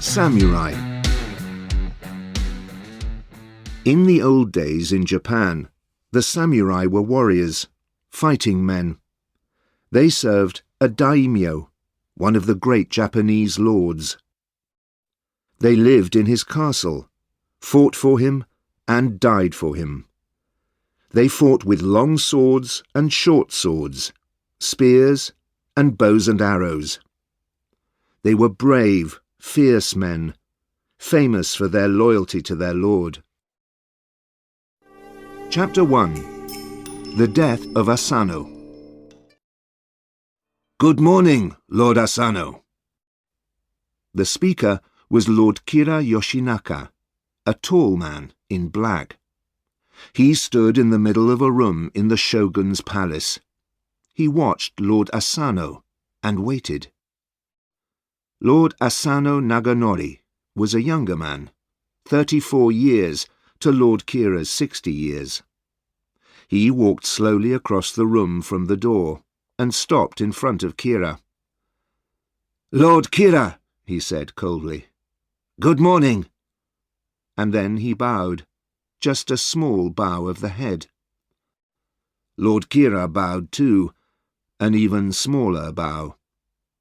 Samurai. In the old days in Japan, the samurai were warriors, fighting men. They served a daimyo, one of the great Japanese lords. They lived in his castle, fought for him, and died for him. They fought with long swords and short swords, spears and bows and arrows. They were brave, fierce men, famous for their loyalty to their lord. Chapter 1. The Death of Asano. "Good morning, Lord Asano." The speaker was Lord Kira Yoshinaka, a tall man in black. He stood in the middle of a room in the shogun's palace. He watched Lord Asano and waited. Lord Asano Naganori was a younger man, 34 years to Lord Kira's 60 years. He walked slowly across the room from the door and stopped in front of Kira. "Lord Kira," he said coldly, "good morning." And then he bowed, just a small bow of the head. Lord Kira bowed too, an even smaller bow.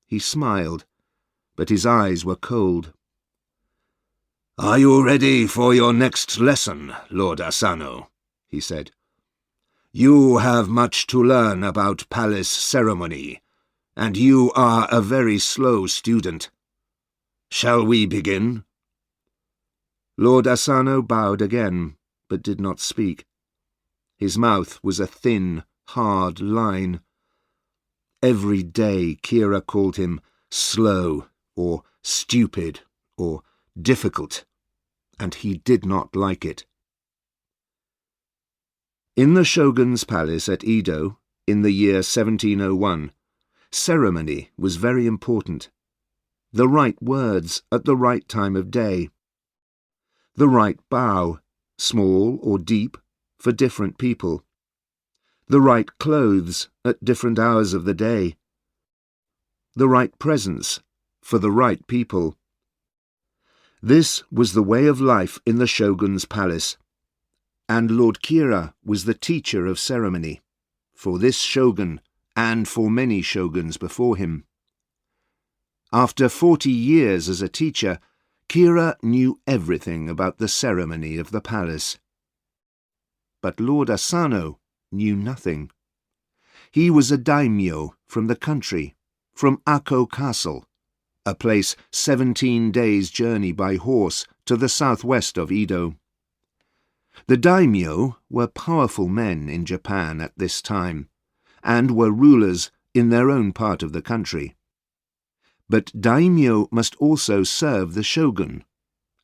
He smiled, but his eyes were cold. "Are you ready for your next lesson, Lord Asano?" he said. "You have much to learn about palace ceremony, and you are a very slow student. Shall we begin?" Lord Asano bowed again, but did not speak. His mouth was a thin, hard line. Every day Kira called him slow, or stupid, or difficult, and he did not like it. In the shogun's palace at Edo, in the year 1701, ceremony was very important. The right words at the right time of day. The right bow, small or deep, for different people. The right clothes at different hours of the day. The right presents for the right people. This was the way of life in the shogun's palace, and Lord Kira was the teacher of ceremony, for this shogun and for many shoguns before him. After 40 years as a teacher, Kira knew everything about the ceremony of the palace. But Lord Asano knew nothing. He was a daimyo from the country, from Ako Castle, a place 17 days' journey by horse to the southwest of Edo. The daimyo were powerful men in Japan at this time, and were rulers in their own part of the country. But daimyo must also serve the shogun,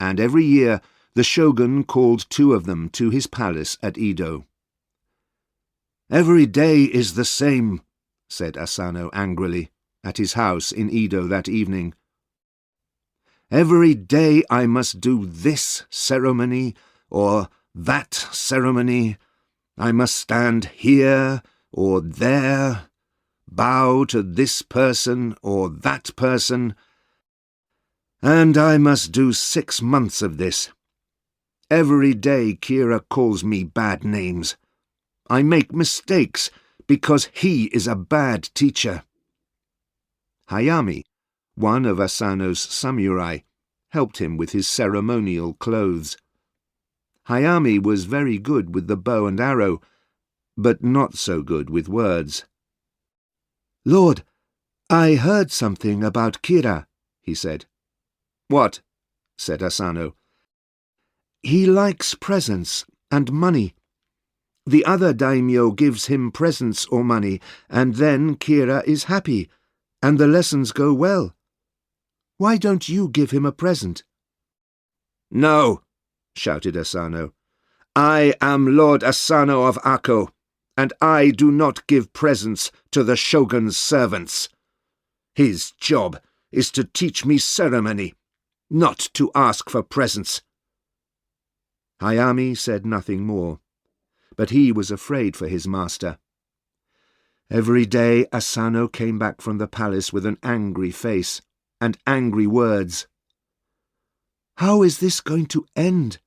and every year the shogun called 2 of them to his palace at Edo. "Every day is the same," said Asano angrily, at his house in Edo that evening. "Every day I must do this ceremony or that ceremony. I must stand here or there, bow to this person or that person, and I must do 6 months of this. Every day Kira calls me bad names. I make mistakes because he is a bad teacher." Hayami, one of Asano's samurai, helped him with his ceremonial clothes. Hayami was very good with the bow and arrow, but not so good with words. "Lord, I heard something about Kira," he said. "What?" said Asano. "He likes presents and money. The other daimyo gives him presents or money, and then Kira is happy, and the lessons go well. Why don't you give him a present?" "No," shouted Asano. "I am Lord Asano of Ako, and I do not give presents to the shogun's servants. His job is to teach me ceremony, not to ask for presents." Hayami said nothing more, but he was afraid for his master. Every day Asano came back from the palace with an angry face and angry words. "How is this going to end?"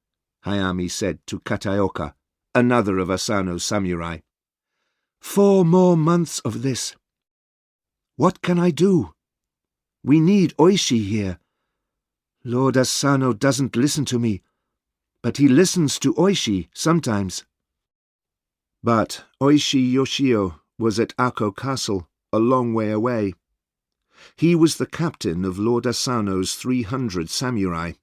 Hayami said to Kataoka, another of Asano's samurai. "4 more months of this. What can I do? We need Oishi here. Lord Asano doesn't listen to me, but he listens to Oishi sometimes." But Oishi Yoshio was at Ako Castle, a long way away. He was the captain of Lord Asano's 300 samurai.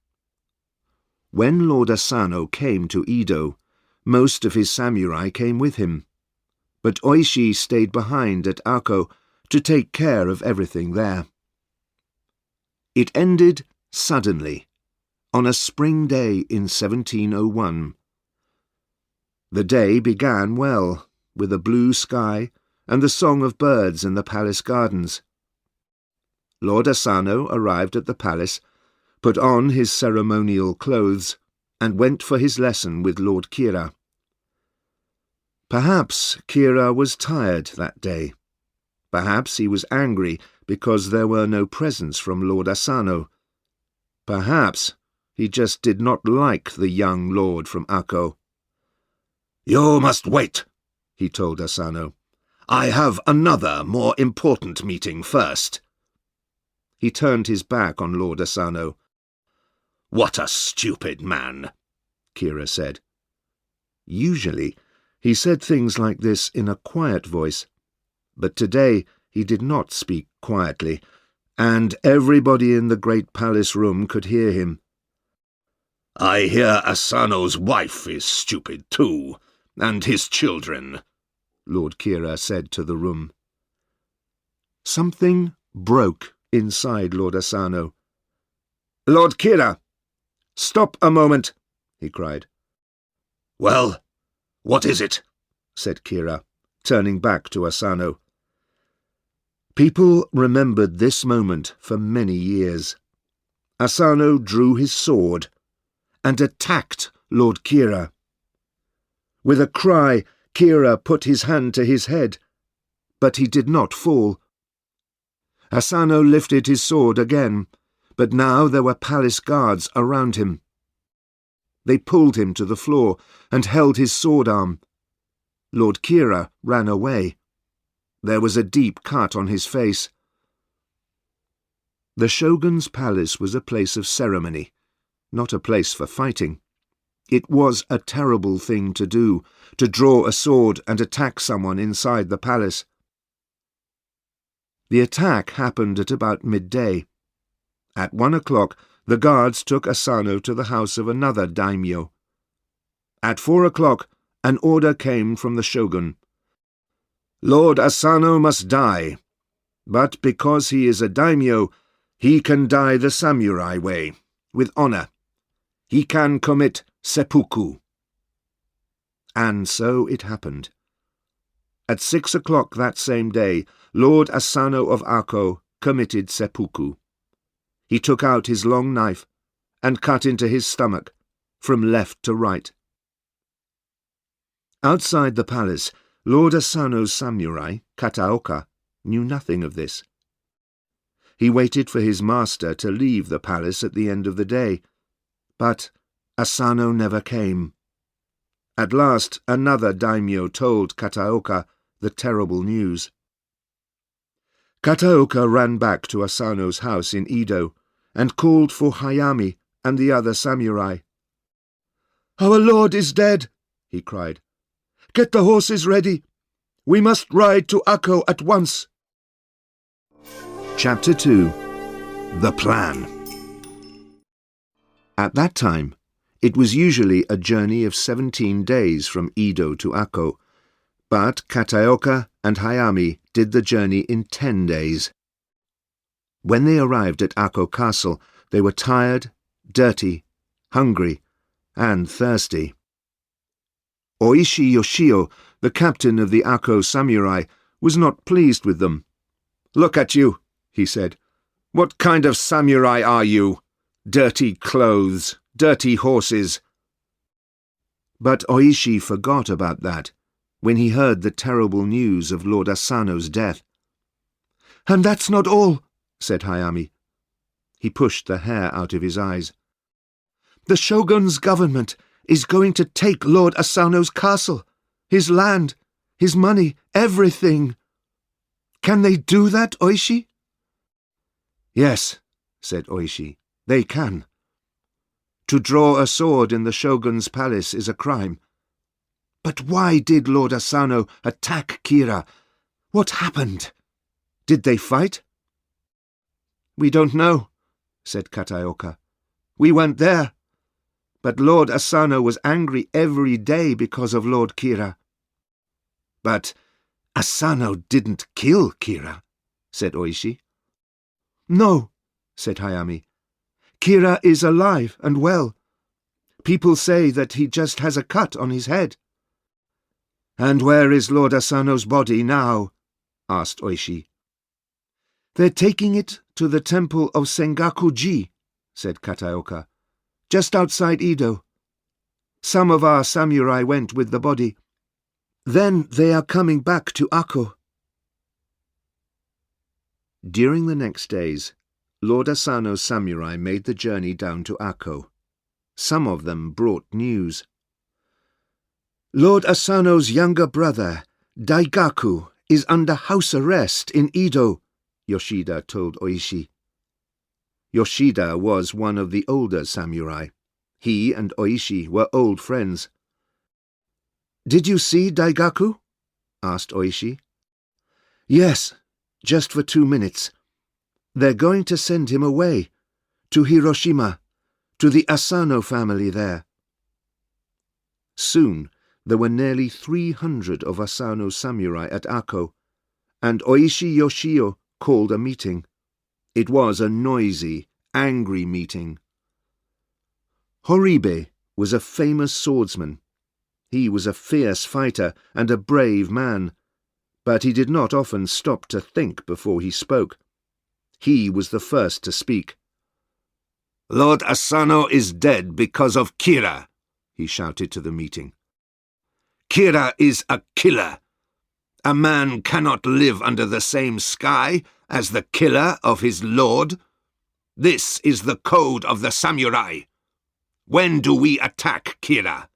When Lord Asano came to Edo, most of his samurai came with him, but Oishi stayed behind at Ako to take care of everything there. It ended suddenly, on a spring day in 1701. The day began well, with a blue sky and the song of birds in the palace gardens. Lord Asano arrived at the palace, put on his ceremonial clothes, and went for his lesson with Lord Kira. Perhaps Kira was tired that day. Perhaps he was angry because there were no presents from Lord Asano. Perhaps he just did not like the young lord from Ako. "You must wait," he told Asano. "I have another, more important meeting first." He turned his back on Lord Asano. "What a stupid man," Kira said. Usually, he said things like this in a quiet voice, but today he did not speak quietly, and everybody in the great palace room could hear him. "I hear Asano's wife is stupid too, and his children," Lord Kira said to the room. Something broke inside Lord Asano. "Lord Kira! Stop a moment!" he cried. "Well, what is it?" said Kira, turning back to Asano. People remembered this moment for many years. Asano drew his sword and attacked Lord Kira. With a cry, Kira put his hand to his head, but he did not fall. Asano lifted his sword again, but now there were palace guards around him. They pulled him to the floor and held his sword arm. Lord Kira ran away. There was a deep cut on his face. The shogun's palace was a place of ceremony, not a place for fighting. It was a terrible thing to do, to draw a sword and attack someone inside the palace. The attack happened at about midday. At 1 o'clock, the guards took Asano to the house of another daimyo. At 4 o'clock, an order came from the shogun. Lord Asano must die, but because he is a daimyo, he can die the samurai way, with honor. He can commit seppuku. And so it happened. At 6 o'clock that same day, Lord Asano of Ako committed seppuku. He took out his long knife and cut into his stomach, from left to right. Outside the palace, Lord Asano's samurai, Kataoka, knew nothing of this. He waited for his master to leave the palace at the end of the day, but Asano never came. At last another daimyo told Kataoka the terrible news. Kataoka ran back to Asano's house in Edo and called for Hayami and the other samurai. "Our lord is dead," he cried. "Get the horses ready. We must ride to Ako at once." Chapter 2. The Plan. At that time, it was usually a journey of 17 days from Edo to Ako, but Kataoka and Hayami did the journey in 10 days. When they arrived at Ako Castle, they were tired, dirty, hungry, and thirsty. Oishi Yoshio, the captain of the Ako samurai, was not pleased with them. "Look at you," he said. "What kind of samurai are you? Dirty clothes, dirty horses." But Oishi forgot about that when he heard the terrible news of Lord Asano's death. "And that's not all," said Hayami. He pushed the hair out of his eyes. The shogun's government is going to take Lord Asano's castle, his land, his money, everything. Can they do that, Oishi?" "Yes," said Oishi, "they can. To draw a sword in the shogun's palace is a crime. But why did Lord Asano attack Kira? What happened? Did they fight?" "We don't know," said Kataoka. "We weren't there. But Lord Asano was angry every day because of Lord Kira." "But Asano didn't kill Kira," said Oishi. "No," said Hayami. "Kira is alive and well. People say that he just has a cut on his head." "And where is Lord Asano's body now?" asked Oishi. "They're taking it to the temple of Sengaku-ji," said Kataoka, "just outside Edo. Some of our samurai went with the body. Then they are coming back to Ako." During the next days, Lord Asano's samurai made the journey down to Ako. Some of them brought news. "Lord Asano's younger brother, Daigaku, is under house arrest in Edo," Yoshida told Oishi. Yoshida was one of the older samurai. He and Oishi were old friends. "Did you see Daigaku?" asked Oishi. "Yes, just for 2 minutes. They're going to send him away, to Hiroshima, to the Asano family there." Soon there were nearly 300 of Asano's samurai at Ako, and Oishi Yoshio called a meeting. It was a noisy, angry meeting. Horibe was a famous swordsman. He was a fierce fighter and a brave man, but he did not often stop to think before he spoke. He was the first to speak. "Lord Asano is dead because of Kira," he shouted to the meeting. "Kira is a killer. A man cannot live under the same sky as the killer of his lord. This is the code of the samurai. When do we attack Kira?"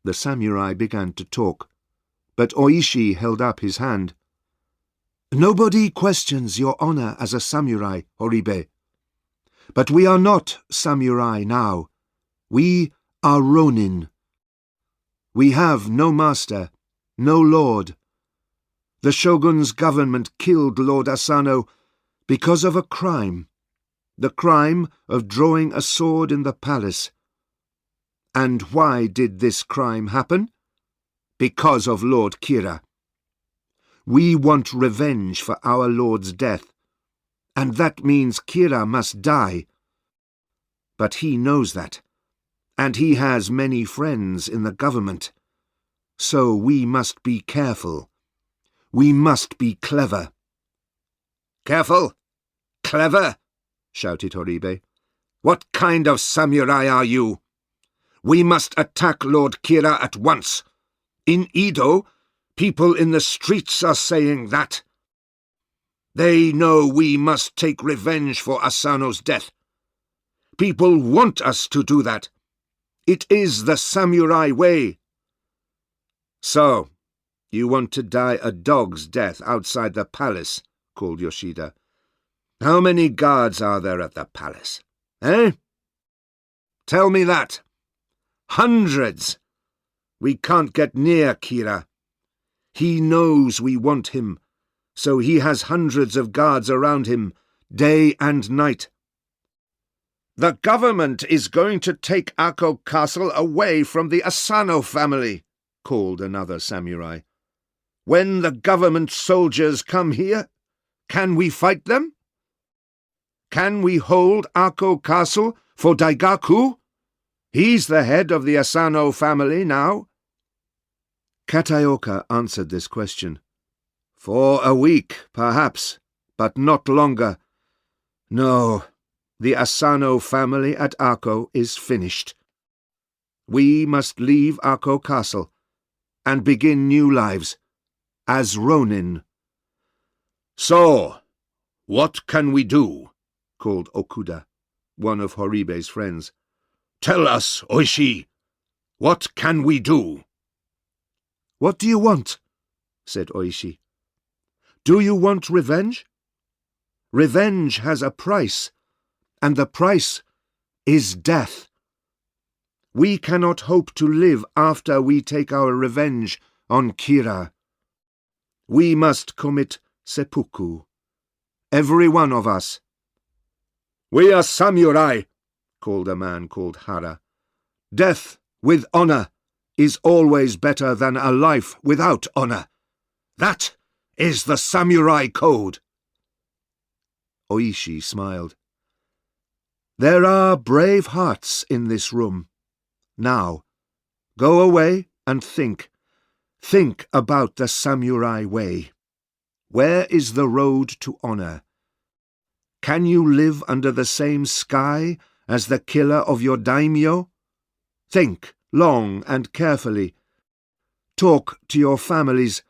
The samurai began to talk, but Oishi held up his hand. "Nobody questions your honor as a samurai, Horibe. But we are not samurai now. We are ronin. We have no master, no lord. The shogun's government killed Lord Asano because of a crime, the crime of drawing a sword in the palace. And why did this crime happen? Because of Lord Kira. We want revenge for our lord's death, and that means Kira must die. But he knows that, and he has many friends in the government. So we must be careful. We must be clever." "Careful? Clever?" shouted Horibe. "What kind of samurai are you? We must attack Lord Kira at once. In Edo, people in the streets are saying that. They know we must take revenge for Asano's death. People want us to do that. It is the samurai way." "So, you want to die a dog's death outside the palace," called Yoshida. "How many guards are there at the palace? Eh? Tell me that. Hundreds. We can't get near Kira. He knows we want him, so he has hundreds of guards around him, day and night." "The government is going to take Ako Castle away from the Asano family," called another samurai. "When the government soldiers come here, can we fight them? Can we hold Ako Castle for Daigaku? He's the head of the Asano family now." Kataoka answered this question. "For a week, perhaps, but not longer. No, the Asano family at Ako is finished. We must leave Ako Castle and begin new lives as ronin." "So, what can we do?" called Okuda, one of Horibe's friends. Tell us, Oishi, what can we do? What do you want? Said Oishi. Do you want revenge? Revenge has a price, and the price is death. We cannot hope to live after we take our revenge on Kira. We must commit seppuku, every one of us. We are samurai, called a man called Hara. Death with honor is always better than a life without honor. That is the samurai code. Oishi smiled. There are brave hearts in this room. Now, go away and think. Think about the samurai way. Where is the road to honor? Can you live under the same sky as the killer of your daimyo? Think long and carefully. Talk to your families,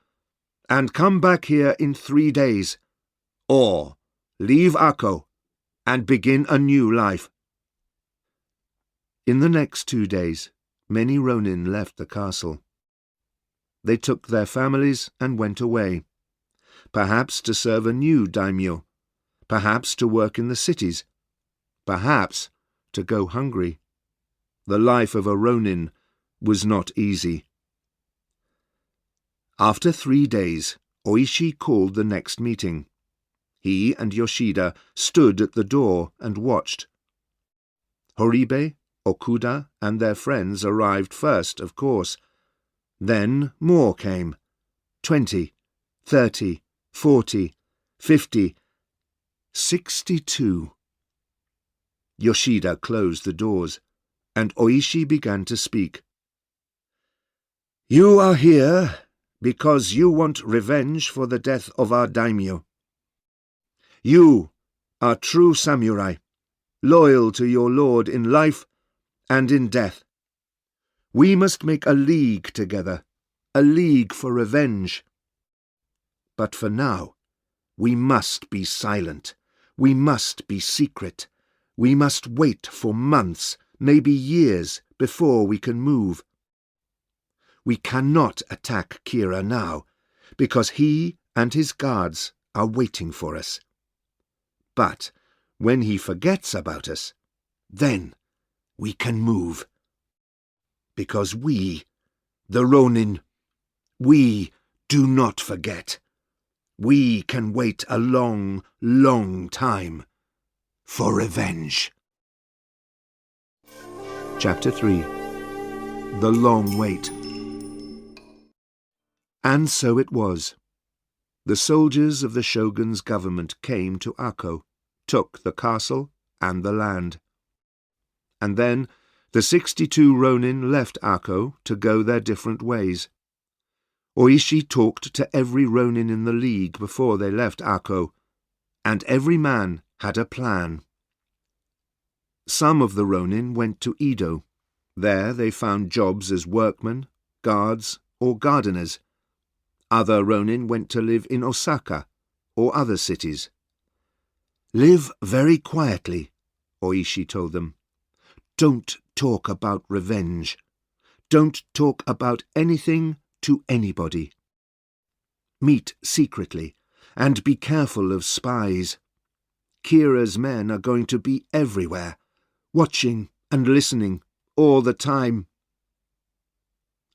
and come back here in 3 days. Or leave Akko and begin a new life. In the next 2 days, many ronin left the castle. They took their families and went away, perhaps to serve a new daimyo, perhaps to work in the cities, perhaps to go hungry. The life of a ronin was not easy. After 3 days, Oishi called the next meeting. He and Yoshida stood at the door and watched. Horibe, Okuda, and their friends arrived first, of course. Then more came. 20, 30, 40, 50, 62. Yoshida closed the doors, and Oishi began to speak. You are here because you want revenge for the death of our daimyo. You are true samurai, loyal to your lord in life and in death. We must make a league together, a league for revenge. But for now, we must be silent. We must be secret. We must wait for months, maybe years, before we can move. We cannot attack Kira now, because he and his guards are waiting for us. But when he forgets about us, then we can move. Because we, the ronin, we do not forget. We can wait a long, long time for revenge. Chapter 3. The Long Wait. And so it was. The soldiers of the shogun's government came to Akko, took the castle and the land. And then the 62 ronin left Akko to go their different ways. Oishi talked to every ronin in the league before they left Akko, and every man had a plan. Some of the ronin went to Edo. There they found jobs as workmen, guards, or gardeners. Other ronin went to live in Osaka or other cities. Live very quietly, Oishi told them. Don't talk about revenge. Don't talk about anything to anybody. Meet secretly, and be careful of spies. Kira's men are going to be everywhere, watching and listening all the time.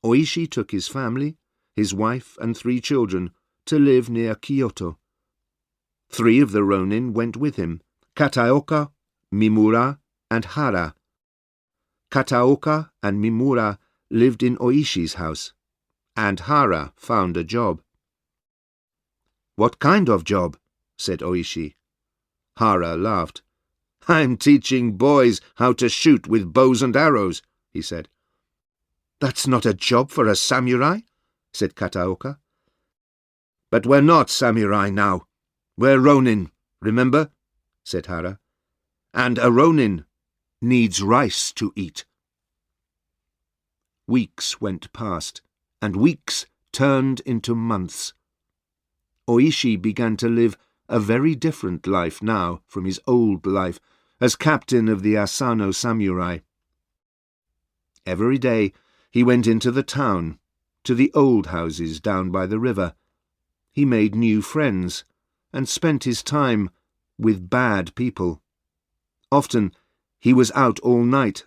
Oishi took his family, his wife and 3 children, to live near Kyoto. 3 of the ronin went with him, Kataoka, Mimura, and Hara. Kataoka and Mimura lived in Oishi's house, and Hara found a job. What kind of job? Said Oishi. Hara laughed. I'm teaching boys how to shoot with bows and arrows, he said. That's not a job for a samurai, said Kataoka. But we're not samurai now. We're ronin, remember? Said Hara. And a ronin needs rice to eat. Weeks went past, and weeks turned into months. Oishi began to live a very different life now from his old life as captain of the Asano samurai. Every day he went into the town, to the old houses down by the river. He made new friends and spent his time with bad people. Often he was out all night.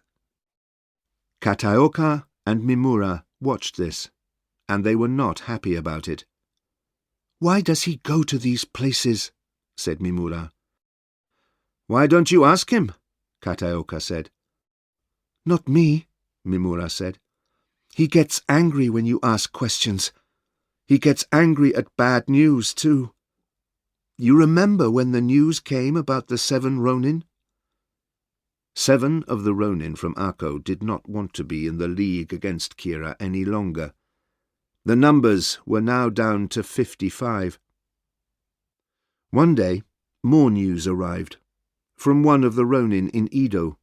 Kataoka and Mimura watched this, and they were not happy about it. "Why does he go to these places?" said Mimura. "Why don't you ask him?" Kataoka said. "Not me," Mimura said. "He gets angry when you ask questions. He gets angry at bad news, too. You remember when the news came about the 7 Ronin?" 7 of the Ronin from Akko did not want to be in the league against Kira any longer. The numbers were now down to 55. One day, more news arrived, from one of the Ronin in Edo.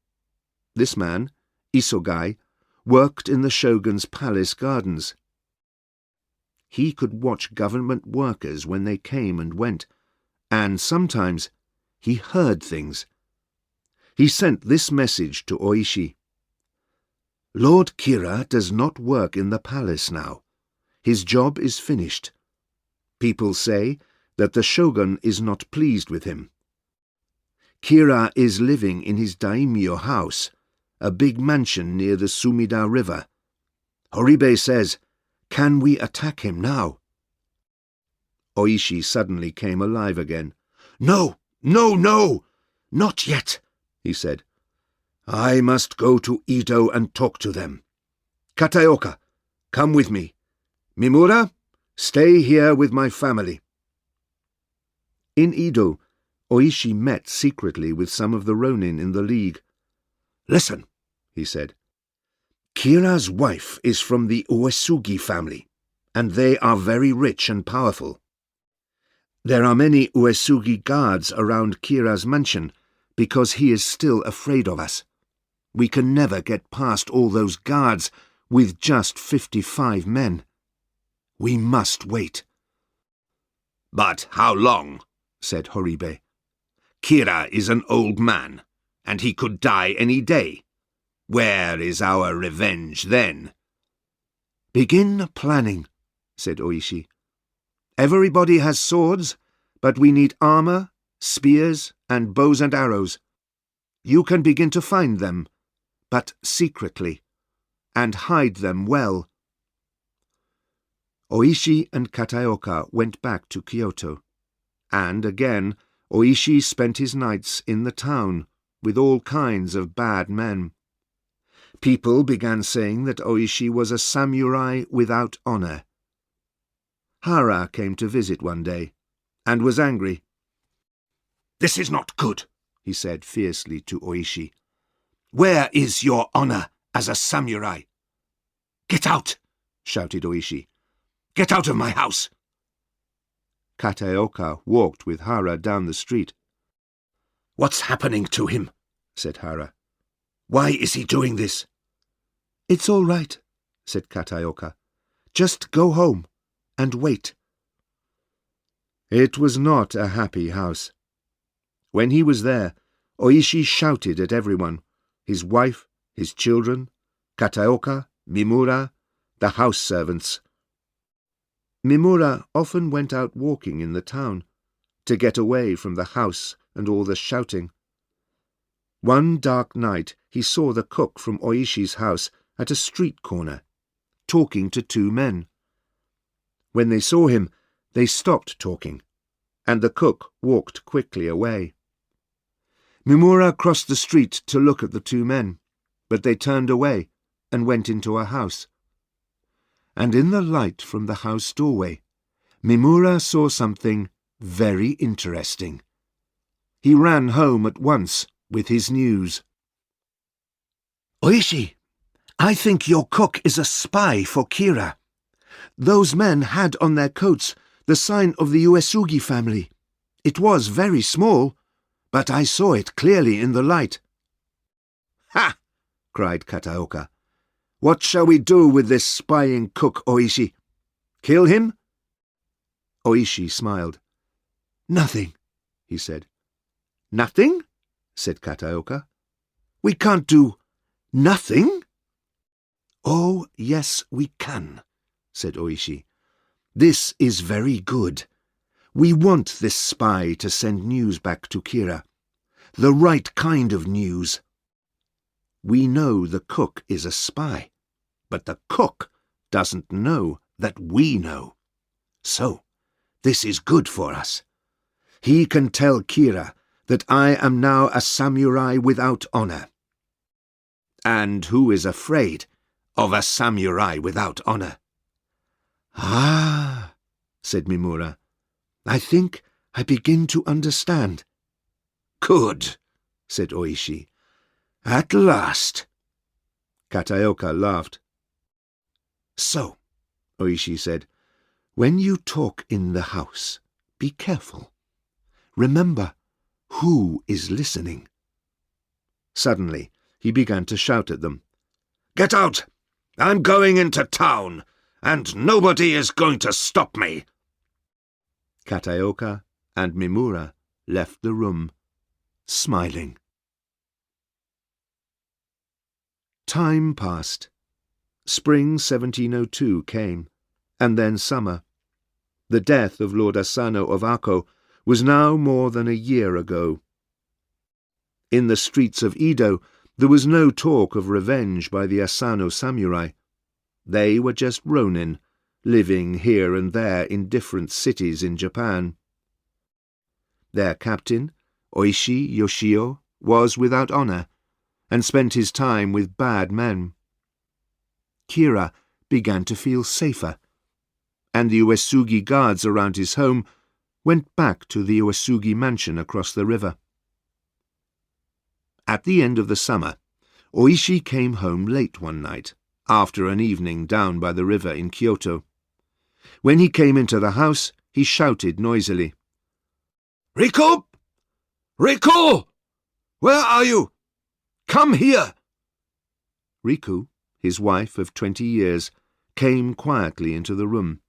This man, Isogai, worked in the shogun's palace gardens. He could watch government workers when they came and went, and sometimes he heard things. He sent this message to Oishi. "Lord Kira does not work in the palace now. His job is finished. People say that the shogun is not pleased with him. Kira is living in his daimyo house, a big mansion near the Sumida River. Horibe says, 'Can we attack him now?'" Oishi suddenly came alive again. "No, no, no! Not yet," he said. "I must go to Edo and talk to them. Kataoka, come with me. Mimura, stay here with my family." In Edo, Oishi met secretly with some of the Ronin in the league. "Listen," he said. "Kira's wife is from the Uesugi family, and they are very rich and powerful. There are many Uesugi guards around Kira's mansion because he is still afraid of us. We can never get past all those guards with just 55 men. We must wait." "But how long?" said Horibe. "Kira is an old man, and he could die any day. Where is our revenge then?" "Begin planning," said Oishi. "Everybody has swords, but we need armor, spears, and bows and arrows. You can begin to find them, but secretly, and hide them well." Oishi and Kataoka went back to Kyoto, and again Oishi spent his nights in the town with all kinds of bad men. People began saying that Oishi was a samurai without honor. Hara came to visit one day, and was angry. "This is not good," he said fiercely to Oishi. "Where is your honor as a samurai?" "Get out!" shouted Oishi. "Get out of my house!" Kataoka walked with Hara down the street. "What's happening to him?" said Hara. "Why is he doing this?" "It's all right," said Kataoka. "Just go home and wait." It was not a happy house. When he was there, Oishi shouted at everyone, his wife, his children, Kataoka, Mimura, the house servants. Mimura often went out walking in the town, to get away from the house and all the shouting. One dark night he saw the cook from Oishi's house at a street corner, talking to 2 men. When they saw him, they stopped talking, and the cook walked quickly away. Mimura crossed the street to look at the 2 men, but they turned away and went into a house. And in the light from the house doorway, Mimura saw something very interesting. He ran home at once with his news. "Oishi, I think your cook is a spy for Kira. Those men had on their coats the sign of the Uesugi family. It was very small, but I saw it clearly in the light." "Ha!" cried Kataoka. "What shall we do with this spying cook, Oishi? Kill him?" Oishi smiled. "Nothing," he said. "Nothing?" said Kataoka. "We can't do nothing?" "Oh, yes, we can," said Oishi. "This is very good. We want this spy to send news back to Kira. The right kind of news. We know the cook is a spy, but the cook doesn't know that we know. So, this is good for us. He can tell Kira that I am now a samurai without honor. And who is afraid of a samurai without honor?" "Ah," said Mimura. "I think I begin to understand." "Good," said Oishi. "At last." Kataoka laughed. "So," Oishi said, "when you talk in the house, be careful. Remember who is listening." Suddenly, he began to shout at them. "Get out! I'm going into town, and nobody is going to stop me." Kataoka and Mimura left the room, smiling. Time passed. Spring 1702 came, and then summer. The death of Lord Asano of Ako was now more than a year ago. In the streets of Edo, there was no talk of revenge by the Asano samurai. They were just ronin, living here and there in different cities in Japan. Their captain, Oishi Yoshio, was without honor, and spent his time with bad men. Kira began to feel safer, and the Uesugi guards around his home went back to the Uesugi mansion across the river. At the end of the summer, Oishi came home late one night, after an evening down by the river in Kyoto. When he came into the house, he shouted noisily, "Riku! Riku! Where are you? Come here!" Riku, his wife of 20 years, came quietly into the room,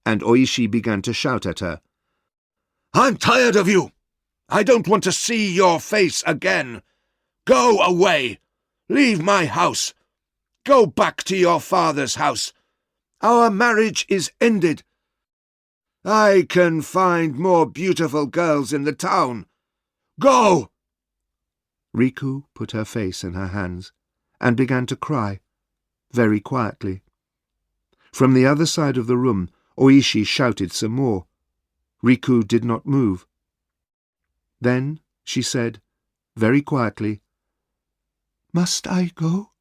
and Oishi began to shout at her. "I'm tired of you! I don't want to see your face again! Go away! Leave my house! Go back to your father's house! Our marriage is ended! I can find more beautiful girls in the town! Go!" Riku put her face in her hands and began to cry, very quietly. From the other side of the room, Oishi shouted some more. Riku did not move. Then she said, very quietly, "Must I go?"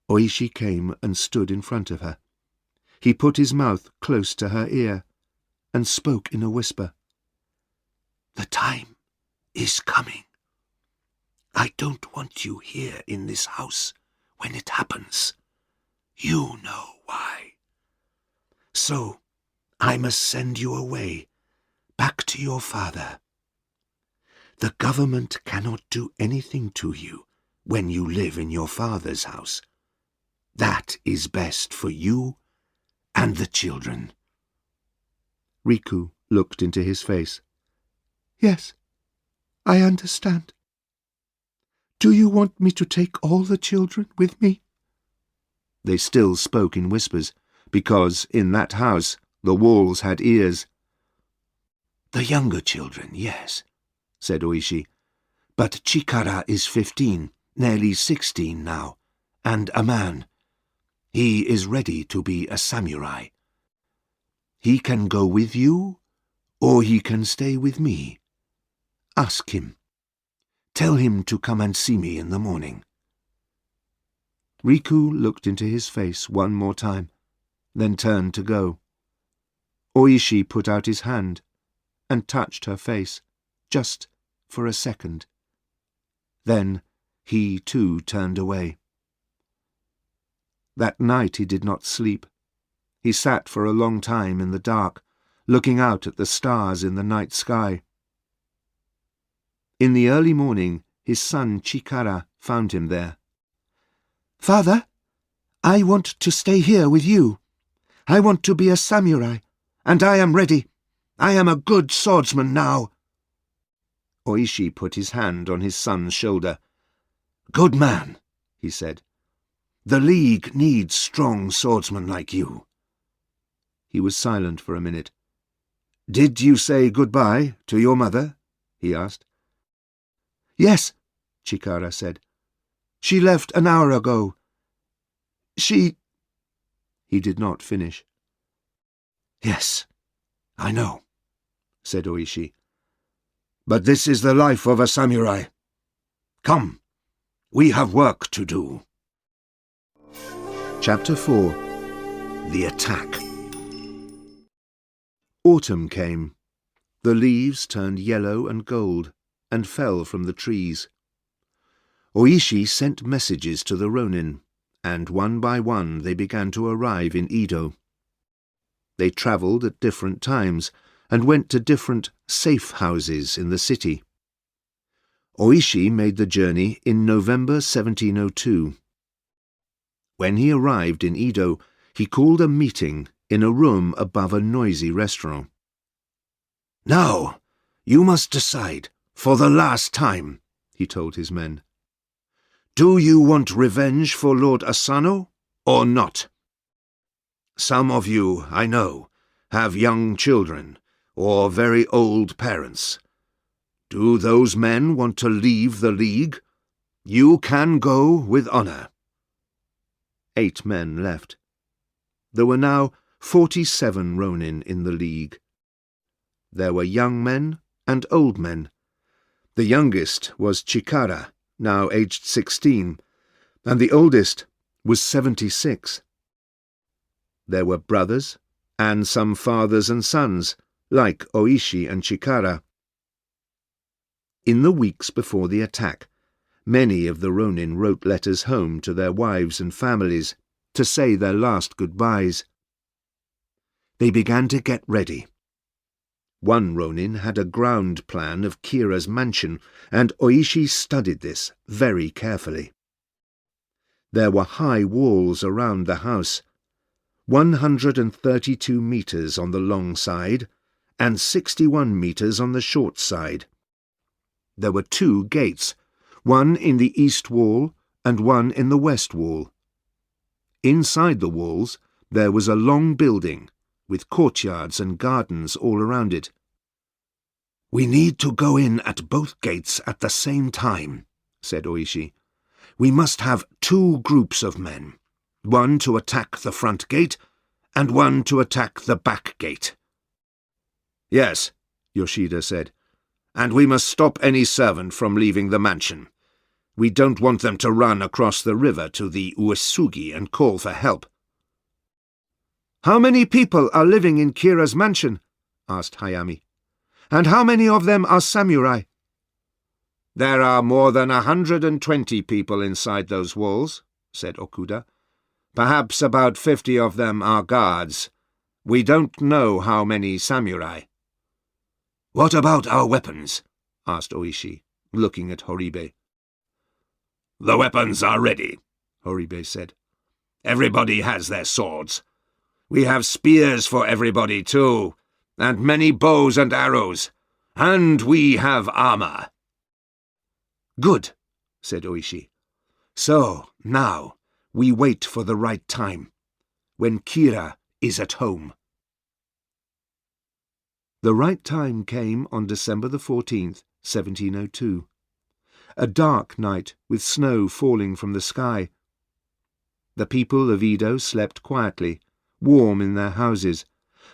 Oishi came and stood in front of her. He put his mouth close to her ear and spoke in a whisper. "The time is coming. I don't want you here in this house when it happens. You know why. So I must send you away, back to your father. The government cannot do anything to you when you live in your father's house. That is best for you and the children." Riku looked into his face. "Yes, I understand. Do you want me to take all the children with me?" They still spoke in whispers, because in that house the walls had ears. "The younger children, yes," said Oishi. "But Chikara is 15, nearly 16 now, and a man. He is ready to be a samurai. He can go with you, or he can stay with me. Ask him. Tell him to come and see me in the morning." Riku looked into his face one more time, then turned to go. Oishi put out his hand and touched her face, just for a second. Then he too turned away. That night he did not sleep. He sat for a long time in the dark, looking out at the stars in the night sky. In the early morning, his son Chikara found him there. "Father, I want to stay here with you. I want to be a samurai, and I am ready. I am a good swordsman now." Oishi put his hand on his son's shoulder. "Good man," he said. The League needs strong swordsmen like you." He was silent for a minute. "Did you say goodbye to your mother?" he asked. "Yes," Chikara said. "She left an hour ago. She—" He did not finish. "Yes, I know," said Oishi. "But this is the life of a samurai. Come, we have work to do." Chapter 4. The Attack. Autumn came. The leaves turned yellow and gold and fell from the trees. Oishi sent messages to the Ronin, and one by one they began to arrive in Edo. They travelled at different times and went to different safe houses in the city. Oishi made the journey in November 1702. When he arrived in Edo, he called a meeting in a room above a noisy restaurant. "Now, you must decide, for the last time," he told his men. "Do you want revenge for Lord Asano, or not? Some of you, I know, have young children, or very old parents. Do those men want to leave the League? You can go with honour." 8 men left. There were now 47 Ronin in the League. There were young men and old men. The youngest was Chikara, now aged 16, and the oldest was 76. There were brothers, and some fathers and sons, like Oishi and Chikara. In the weeks before the attack, many of the Ronin wrote letters home to their wives and families to say their last goodbyes. They began to get ready. One Ronin had a ground plan of Kira's mansion, and Oishi studied this very carefully. There were high walls around the house, 132 metres on the long side and 61 metres on the short side. There were 2 gates, one in the east wall and one in the west wall. Inside the walls there was a long building, with courtyards and gardens all around it. "We need to go in at both gates at the same time," said Oishi. "We must have 2 groups of men, one to attack the front gate and one to attack the back gate." "Yes," Yoshida said, "and we must stop any servant from leaving the mansion. We don't want them to run across the river to the Uesugi and call for help." "How many people are living in Kira's mansion?" asked Hayami. "And how many of them are samurai?" "There are more than 120 people inside those walls," said Okuda. "Perhaps about 50 of them are guards. We don't know how many samurai." "What about our weapons?" asked Oishi, looking at Horibe. "The weapons are ready," Horibe said. "Everybody has their swords. We have spears for everybody too, and many bows and arrows, and we have armour." "Good," said Oishi. "So, now, we wait for the right time, when Kira is at home." The right time came on December the 14th, 1702. A dark night with snow falling from the sky. The people of Edo slept quietly, warm in their houses,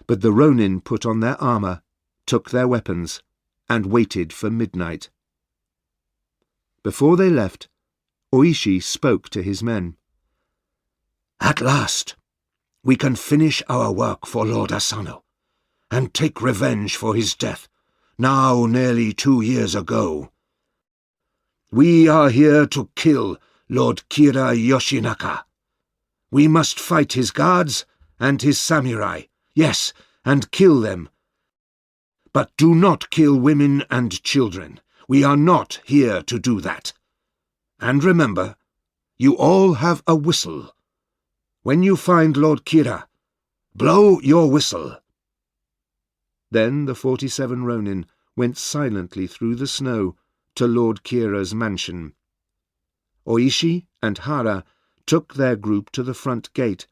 but the Ronin put on their armour, took their weapons, and waited for midnight. Before they left, Oishi spoke to his men. "At last, we can finish our work for Lord Asano, and take revenge for his death, now nearly 2 years ago. We are here to kill Lord Kira Yoshinaka. We must fight his guards and his samurai, yes, and kill them. But do not kill women and children. We are not here to do that. And remember, you all have a whistle. When you find Lord Kira, blow your whistle." Then the 47 Ronin went silently through the snow to Lord Kira's mansion. Oishi and Hara took their group to the front gate,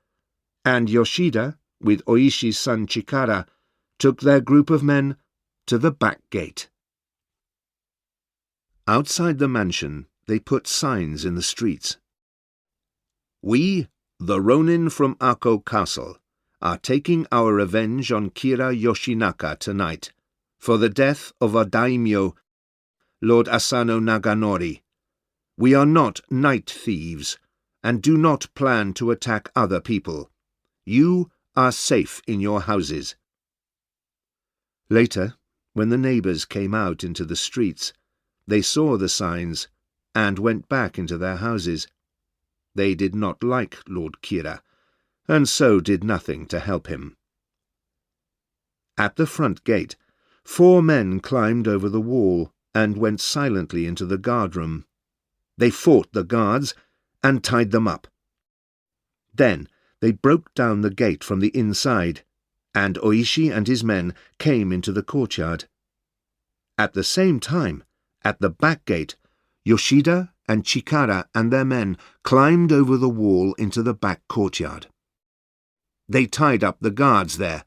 and Yoshida, with Oishi's son Chikara, took their group of men to the back gate. Outside the mansion, they put signs in the streets. "We, the Ronin from Ako Castle, are taking our revenge on Kira Yoshinaka tonight for the death of our daimyo, Lord Asano Naganori. We are not night thieves, and do not plan to attack other people. You are safe in your houses." Later, when the neighbours came out into the streets, they saw the signs and went back into their houses. They did not like Lord Kira, and so did nothing to help him. At the front gate, 4 men climbed over the wall and went silently into the guard-room. They fought the guards and tied them up. Then they broke down the gate from the inside, and Oishi and his men came into the courtyard. At the same time, at the back gate, Yoshida and Chikara and their men climbed over the wall into the back courtyard. They tied up the guards there,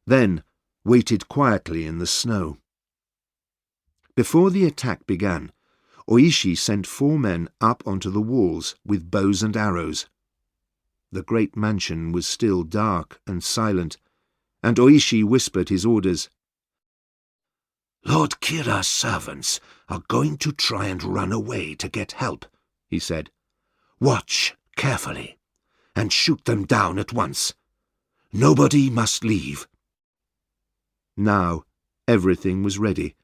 then waited quietly in the snow. Before the attack began, Oishi sent 4 men up onto the walls with bows and arrows. The great mansion was still dark and silent, and Oishi whispered his orders. "Lord Kira's servants are going to try and run away to get help," he said. "Watch carefully, and shoot them down at once. Nobody must leave." Now everything was ready,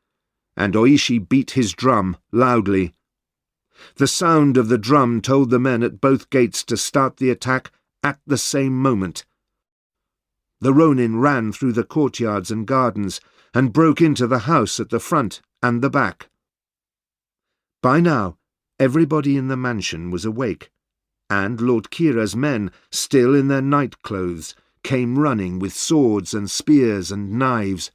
and Oishi beat his drum loudly. The sound of the drum told the men at both gates to start the attack at the same moment. The Ronin ran through the courtyards and gardens and broke into the house at the front and the back. By now, everybody in the mansion was awake, and Lord Kira's men, still in their night clothes, came running with swords and spears and knives.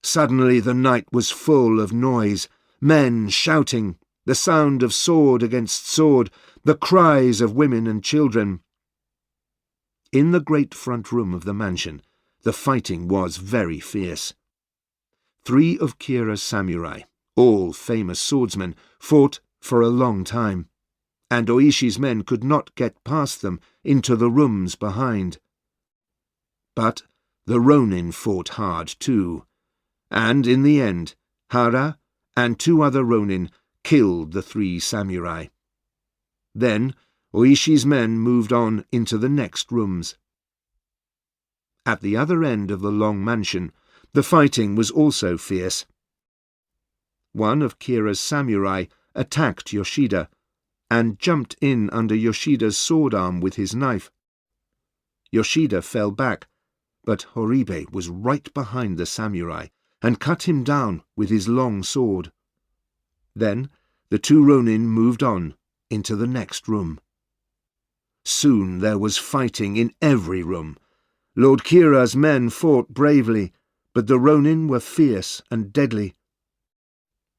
Suddenly the night was full of noise, men shouting, the sound of sword against sword, the cries of women and children. In the great front room of the mansion, the fighting was very fierce. 3 of Kira's samurai, all famous swordsmen, fought for a long time, and Oishi's men could not get past them into the rooms behind. But the Ronin fought hard too, and in the end, Hara and 2 other Ronin killed the 3 samurai. Then Oishi's men moved on into the next rooms. At the other end of the long mansion, the fighting was also fierce. One of Kira's samurai attacked Yoshida and jumped in under Yoshida's sword arm with his knife. Yoshida fell back, but Horibe was right behind the samurai and cut him down with his long sword. Then the 2 Ronin moved on into the next room. Soon there was fighting in every room. Lord Kira's men fought bravely, but the Ronin were fierce and deadly.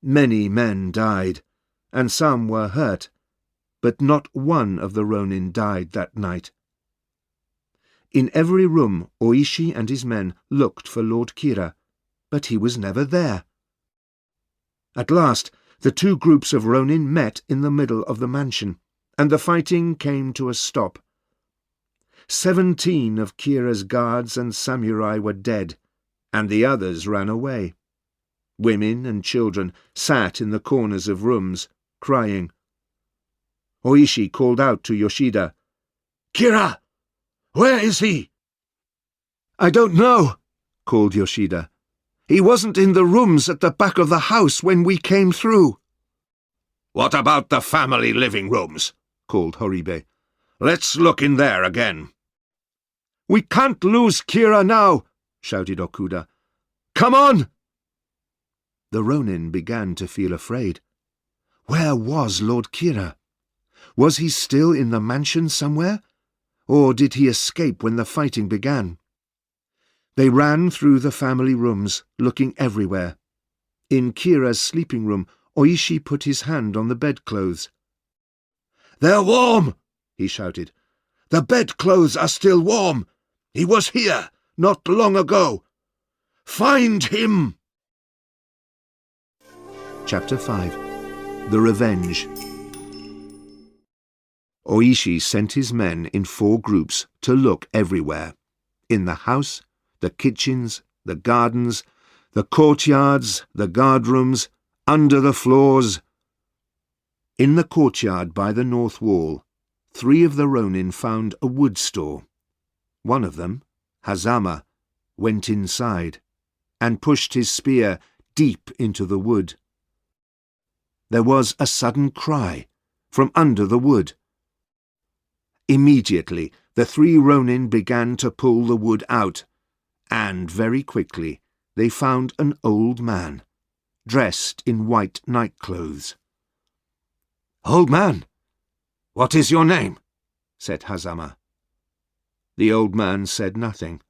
Many men died, and some were hurt, but not one of the Ronin died that night. In every room Oishi and his men looked for Lord Kira, but he was never there. At last the 2 groups of Ronin met in the middle of the mansion, and the fighting came to a stop. 17 of Kira's guards and samurai were dead, and the others ran away. Women and children sat in the corners of rooms, crying. Oishi called out to Yoshida, "Kira! Where is he?" "I don't know," called Yoshida. "He wasn't in the rooms at the back of the house when we came through." "What about the family living rooms?" called Horibe. "Let's look in there again." "We can't lose Kira now," shouted Okuda. "Come on!" The Ronin began to feel afraid. Where was Lord Kira? Was he still in the mansion somewhere, or did he escape when the fighting began? They ran through the family rooms, looking everywhere. In Kira's sleeping room, Oishi put his hand on the bedclothes. "They're warm," he shouted. "The bedclothes are still warm. He was here not long ago. Find him!" Chapter 5. The Revenge. Oishi sent his men in 4 groups to look everywhere. In the house, the kitchens, the gardens, the courtyards, the guardrooms, under the floors. In the courtyard by the north wall, 3 of the Ronin found a wood store. One of them, Hazama, went inside and pushed his spear deep into the wood. There was a sudden cry from under the wood. Immediately, the 3 Ronin began to pull the wood out, and very quickly they found an old man, dressed in white nightclothes. "Old man, what is your name?" said Hazama. The old man said nothing.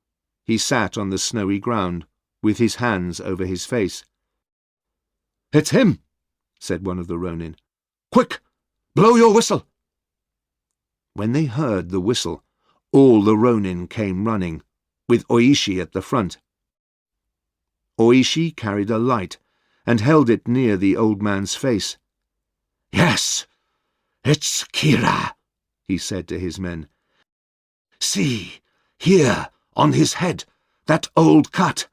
He sat on the snowy ground, with his hands over his face. "It's him," said one of the Ronin. "Quick, blow your whistle." When they heard the whistle, all the Ronin came running, with Oishi at the front. Oishi carried a light and held it near the old man's face. "Yes, it's Kira," he said to his men. "See, here on his head, that old cut.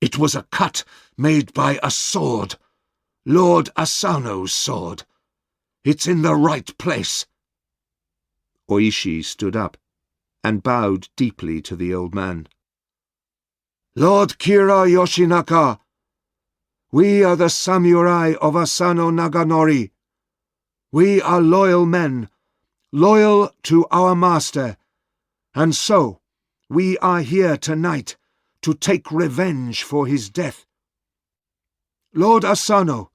It was a cut made by a sword, Lord Asano's sword. It's in the right place." Oishi stood up and bowed deeply to the old man. "Lord Kira Yoshinaka, we are the samurai of Asano Naganori. We are loyal men, loyal to our master, and so we are here tonight to take revenge for his death. Lord Asano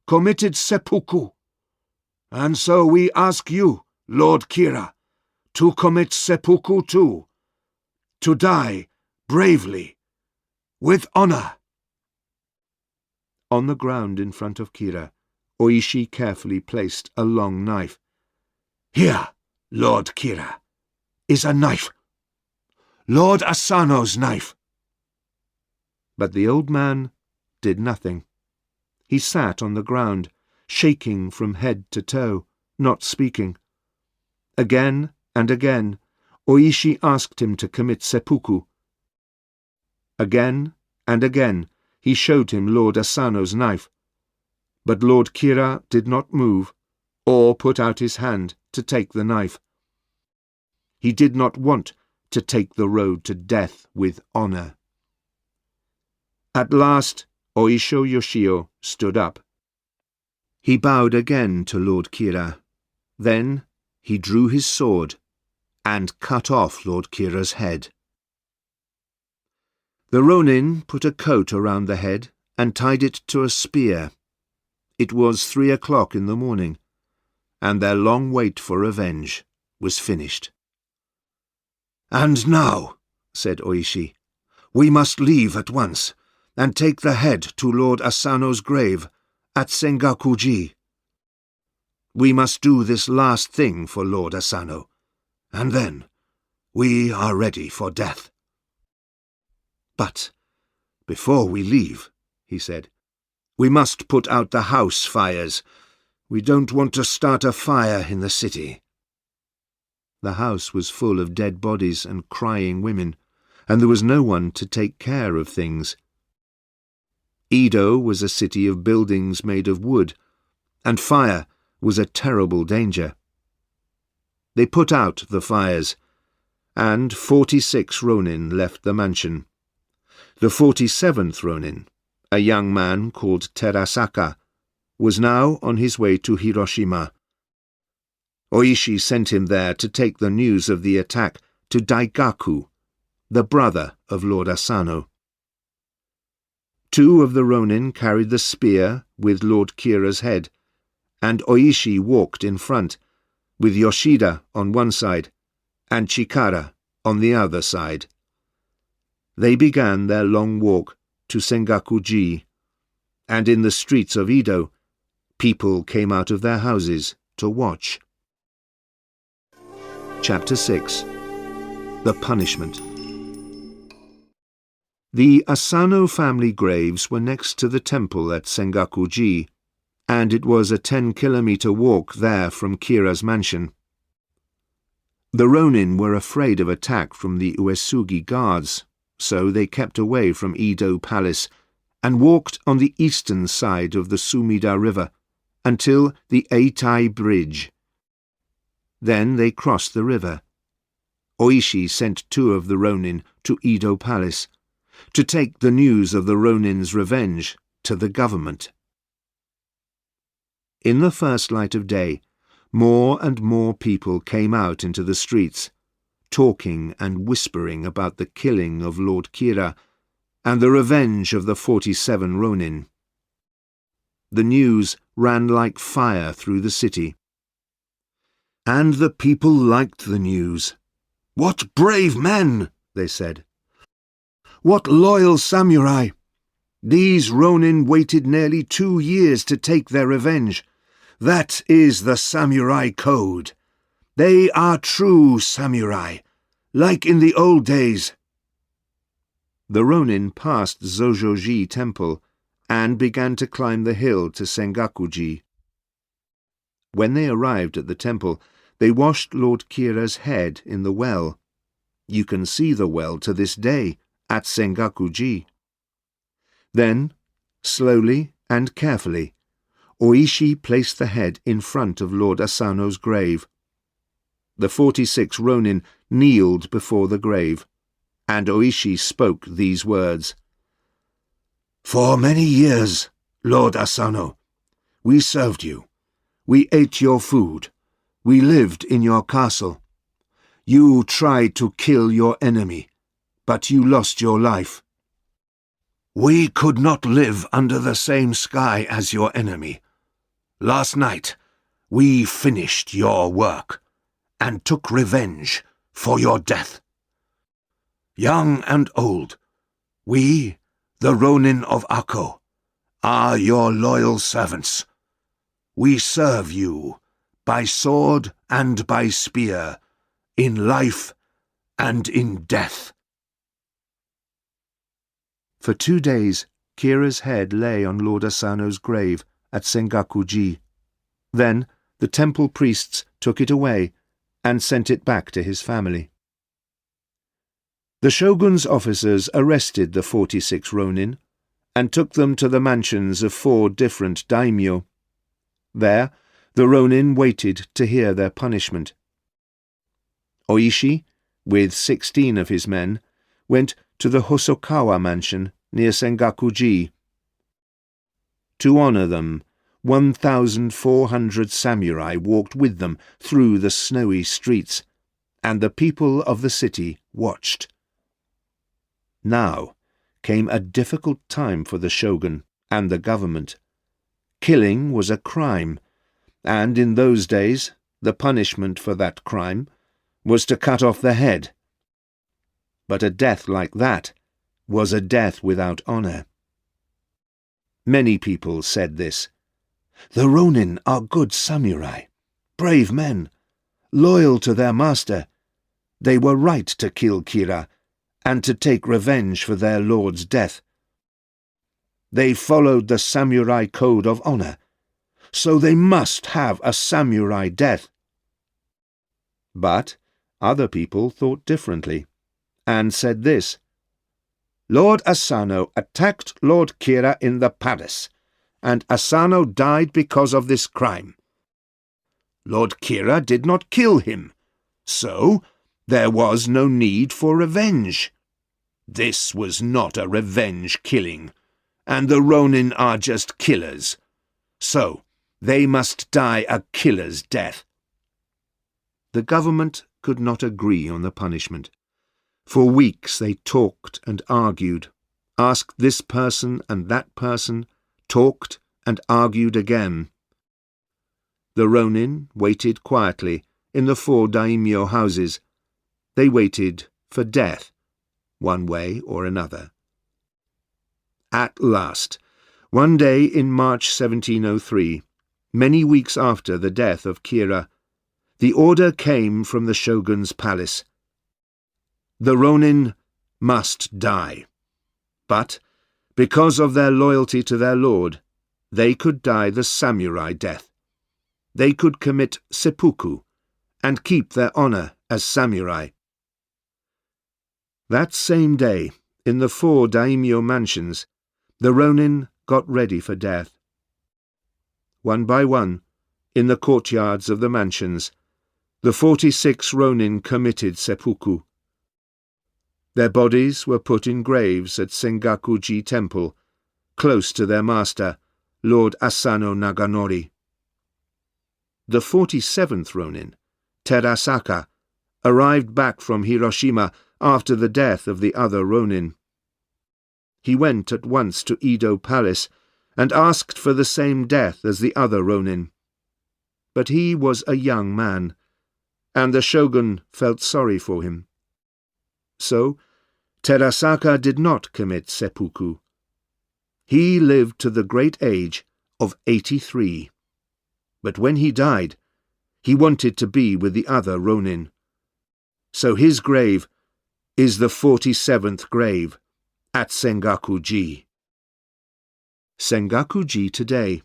committed seppuku, and so we ask you, Lord Kira, to commit seppuku too, to die bravely, with honor." On the ground in front of Kira, Oishi carefully placed a long knife. "Here, Lord Kira, is a knife. Lord Asano's knife." But the old man did nothing. He sat on the ground, shaking from head to toe, not speaking. Again and again, Oishi asked him to commit seppuku. Again and again, he showed him Lord Asano's knife. But Lord Kira did not move, or put out his hand to take the knife. He did not want to take the road to death with honor. At last, Oisho Yoshio stood up. He bowed again to Lord Kira. Then he drew his sword and cut off Lord Kira's head. The Ronin put a coat around the head and tied it to a spear. It was 3 o'clock in the morning, and their long wait for revenge was finished. "And now," said Oishi, "we must leave at once and take the head to Lord Asano's grave at Sengakuji. We must do this last thing for Lord Asano, and then we are ready for death." "But before we leave," he said, "we must put out the house fires. We don't want to start a fire in the city." The house was full of dead bodies and crying women, and there was no one to take care of things. Edo was a city of buildings made of wood, and fire was a terrible danger. They put out the fires, and 46 Ronin left the mansion. The 47th Ronin, a young man called Terasaka, was now on his way to Hiroshima. Oishi sent him there to take the news of the attack to Daigaku, the brother of Lord Asano. 2 of the Ronin carried the spear with Lord Kira's head, and Oishi walked in front, with Yoshida on one side and Chikara on the other side. They began their long walk to Sengakuji, and in the streets of Edo, people came out of their houses to watch. Chapter 6. The Punishment. The Asano family graves were next to the temple at Sengaku-ji, and it was a 10-kilometer walk there from Kira's mansion. The Ronin were afraid of attack from the Uesugi guards, so they kept away from Edo Palace and walked on the eastern side of the Sumida River until the Eitai Bridge. Then they crossed the river. Oishi sent 2 of the Ronin to Edo Palace to take the news of the Ronin's revenge to the government. In the first light of day, more and more people came out into the streets, talking and whispering about the killing of Lord Kira and the revenge of the 47 Ronin. The news ran like fire through the city. And the people liked the news. "What brave men!" they said. "What loyal samurai! These Ronin waited nearly 2 years to take their revenge. That is the samurai code. They are true samurai, like in the old days." The Ronin passed Zojoji Temple and began to climb the hill to Sengaku-ji. When they arrived at the temple, they washed Lord Kira's head in the well. You can see the well to this day at Sengaku-ji. Then, slowly and carefully, Oishi placed the head in front of Lord Asano's grave. The 46 Ronin kneeled before the grave, and Oishi spoke these words. "For many years, Lord Asano, we served you. We ate your food. We lived in your castle. You tried to kill your enemy, but you lost your life. We could not live under the same sky as your enemy. Last night, we finished your work and took revenge for your death. Young and old, we, the Ronin of Akko, are your loyal servants. We serve you by sword and by spear, in life and in death." For 2 days, Kira's head lay on Lord Asano's grave at Sengaku-ji. Then the temple priests took it away and sent it back to his family. The shogun's officers arrested the 46 Ronin and took them to the mansions of 4 different daimyo. There, the Ronin waited to hear their punishment. Oishi, with 16 of his men, went to the Hosokawa mansion near Sengaku-ji. To honor them, 1,400 samurai walked with them through the snowy streets, and the people of the city watched. Now came a difficult time for the shogun and the government. Killing was a crime, and in those days the punishment for that crime was to cut off the head. But a death like that was a death without honor. Many people said this. The Ronin are good samurai, brave men, loyal to their master. They were right to kill Kira and to take revenge for their lord's death. They followed the samurai code of honor, so they must have a samurai death. But other people thought differently, and said this. Lord Asano attacked Lord Kira in the palace, and Asano died because of this crime. Lord Kira did not kill him, so there was no need for revenge. This was not a revenge killing, and the Ronin are just killers, so they must die a killer's death. The government could not agree on the punishment. For weeks they talked and argued, asked this person and that person, talked and argued again. The Ronin waited quietly in the 4 daimyo houses. They waited for death, one way or another. At last, one day in March 1703, many weeks after the death of Kira, the order came from the shogun's palace. The Ronin must die. But, because of their loyalty to their lord, they could die the samurai death. They could commit seppuku and keep their honor as samurai. That same day, in the 4 daimyo mansions, the Ronin got ready for death. One by one, in the courtyards of the mansions, the 46 Ronin committed seppuku. Their bodies were put in graves at Sengaku-ji Temple, close to their master, Lord Asano Naganori. The 47th Ronin, Terasaka, arrived back from Hiroshima after the death of the other Ronin. He went at once to Edo Palace and asked for the same death as the other Ronin. But he was a young man, and the shogun felt sorry for him. So, Terasaka did not commit seppuku. He lived to the great age of 83. But when he died, he wanted to be with the other Ronin. So his grave is the 47th grave at Sengaku-ji. Sengaku-ji today.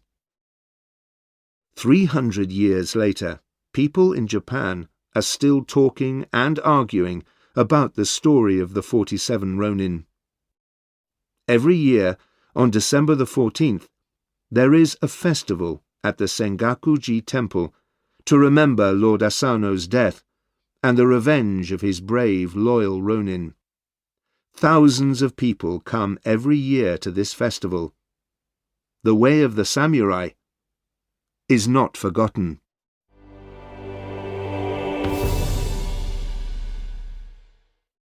300 years later, people in Japan are still talking and arguing about the story of the 47 Ronin. Every year, on December the 14th, there is a festival at the Sengaku-ji Temple to remember Lord Asano's death and the revenge of his brave, loyal Ronin. Thousands of people come every year to this festival. The way of the samurai is not forgotten.